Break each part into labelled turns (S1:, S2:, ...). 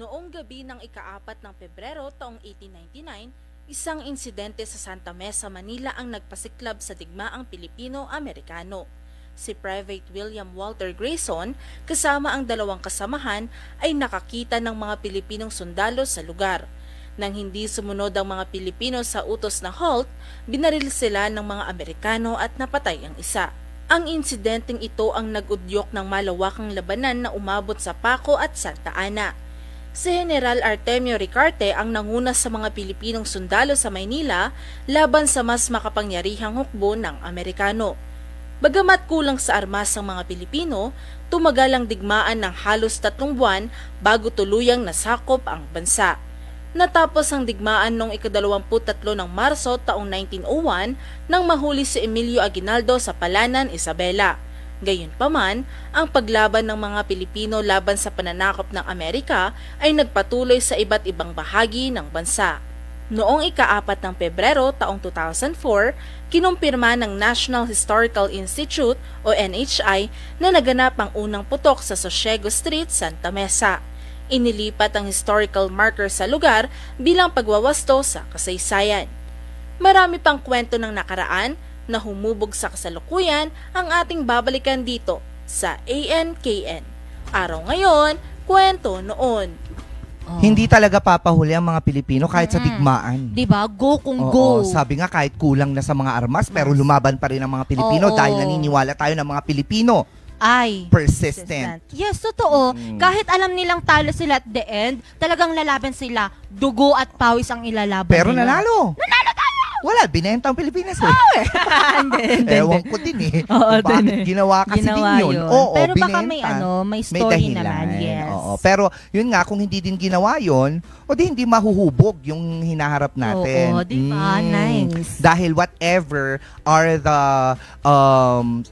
S1: Noong gabi ng ika-4 ng Pebrero taong 1899, isang insidente sa Santa Mesa, Manila ang nagpasiklab sa digmaang Pilipino-Amerikano. Si Private William Walter Grayson kasama ang dalawang kasamahan ay nakakita ng mga Pilipinong sundalo sa lugar. Nang hindi sumunod ang mga Pilipino sa utos na halt, binaril sila ng mga Amerikano at napatay ang isa. Ang insidenteng ito ang nag-udyok ng malawakang labanan na umabot sa Paco at Santa Ana. Si General Artemio Ricarte ang nanguna sa mga Pilipinong sundalo sa Maynila laban sa mas makapangyarihang hukbo ng Amerikano. Bagamat kulang sa armas ang mga Pilipino, tumagal ang digmaan ng halos 3 buwan bago tuluyang nasakop ang bansa. Natapos ang digmaan noong ika-23 ng Marso taong 1901 nang mahuli si Emilio Aguinaldo sa Palanan, Isabela. Gayunpaman, ang paglaban ng mga Pilipino laban sa pananakop ng Amerika ay nagpatuloy sa iba't ibang bahagi ng bansa. Noong ika-4 ng Pebrero taong 2004, kinumpirma ng National Historical Institute o NHI na naganap ang unang putok sa Sosiego Street, Santa Mesa. Inilipat ang historical marker sa lugar bilang pagwawasto sa kasaysayan. Marami pang kwento ng nakaraan na humubog sa kasalukuyan ang ating babalikan dito sa ANKN. Araw ngayon, kwento noon.
S2: Hindi talaga papahuli ang mga Pilipino kahit sa digmaan.
S3: Diba? Go kung
S2: Oo,
S3: go.
S2: sabi nga kahit kulang na sa mga armas pero lumaban pa rin ang mga Pilipino
S3: Oo.
S2: dahil naniniwala tayo ng mga Pilipino.
S3: Ay.
S2: Persistent.
S3: Yes, totoo.
S2: Mm.
S3: Kahit alam nilang talo sila at the end, talagang lalaban sila. Dugo at pawis ang ilalaban
S2: Pero
S3: nila.
S2: nanalo. Nanalo tayo! Wala, binenta ang Pilipinas eh.
S3: Hindi.
S2: Ewan ko din eh.
S3: Oo,
S2: Kung bakit
S3: din eh.
S2: ginawa kasi
S3: Ginawa
S2: din yun.
S3: yun.
S2: Oo,
S3: pero baka
S2: binenta.
S3: may story
S2: dahilan.
S3: naman. Yes.
S2: Oo. Pero yun nga, kung hindi din ginawa yun, o di hindi mahuhubog yung hinaharap natin.
S3: Oo, diba? Nice.
S2: Dahil whatever are the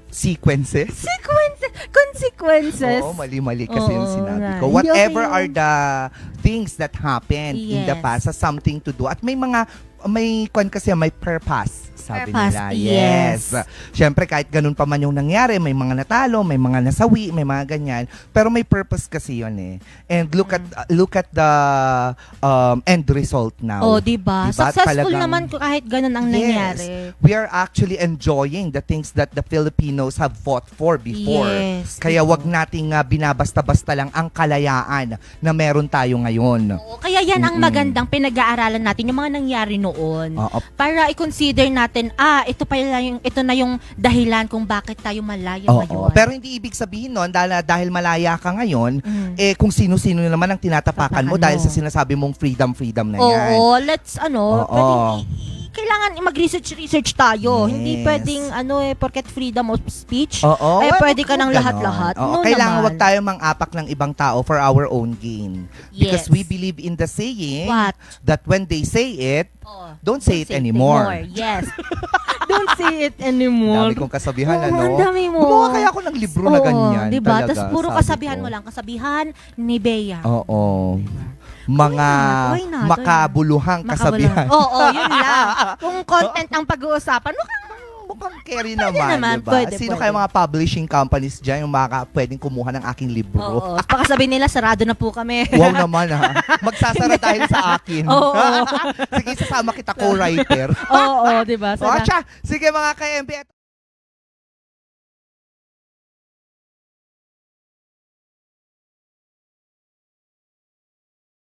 S2: sequences.
S3: Consequences.
S2: Oo, mali-mali kasi yung
S3: Oo,
S2: sinabi ko.
S3: right.
S2: Whatever
S3: Okay.
S2: are the things that happened in the
S3: Yes.
S2: past, has something to do. At may purpose, sabi
S3: Purpose,
S2: nila.
S3: yes.
S2: Siyempre, kahit ganun pa man yung nangyari, may mga natalo, may mga nasawi, may mga ganyan. Pero may purpose kasi yun eh. And look at the end result now.
S3: Oh, diba? Successful
S2: Talagang-
S3: naman kahit ganun ang nangyari.
S2: Yes. We are actually enjoying the things that the Filipinos have fought for before.
S3: Yes.
S2: Kaya wag nating binabasta-basta lang ang kalayaan na meron tayo ngayon.
S3: Oo, kaya yan ang magandang pinag-aaralan natin, yung mga nangyari noon.
S2: Oo.
S3: Para i-consider natin, ito na yung dahilan kung bakit tayo malaya
S2: Oo.
S3: ngayon.
S2: Pero hindi ibig sabihin nun, dahil malaya ka ngayon,
S3: Mm.
S2: kung sino-sino naman ang tinatapakan mo
S3: Tapakan
S2: dahil
S3: mo.
S2: sa sinasabi mong freedom na yan.
S3: Oo,
S2: Oo.
S3: kailangan mag-research tayo.
S2: Yes.
S3: Hindi pwedeng porket freedom of speech,
S2: Oo.
S3: pwede ka
S2: wag
S3: ng
S2: ganon.
S3: lahat-lahat.
S2: Oo,
S3: No
S2: kailangan
S3: naman.
S2: wag tayo mang-apak ng ibang tao for our own gain. Because
S3: Yes.
S2: we believe in the saying
S3: What?
S2: that when they say it,
S3: Oh,
S2: don't say it anymore.
S3: Yes. Don't say it anymore.
S2: Dami kong kasabihan,
S3: Oo,
S2: ano?
S3: ang dami mo.
S2: Gumawa kaya ako ng libro na
S3: Oo,
S2: ganyan.
S3: diba?
S2: Talaga,
S3: Tapos puro
S2: sabi
S3: kasabihan
S2: ko.
S3: mo lang. Kasabihan ni Bea.
S2: Oo. Mga
S3: Why not?
S2: makabuluhang kasabihan.
S3: Oo, yun lang. Kung content ang pag-uusapan,
S2: Mukhang carry naman,
S3: naman,
S2: diba?
S3: pwede,
S2: Sino
S3: pwede.
S2: kaya mga publishing companies dyan yung pwedeng kumuha ng aking libro?
S3: oo. Baka sabihin nila, sarado na po kami.
S2: Wow naman ha. Magsasara dahil sa akin.
S3: Oo.
S2: Sige, sasama kita co-writer.
S3: Oo, diba?
S2: O, sige mga ka-MB.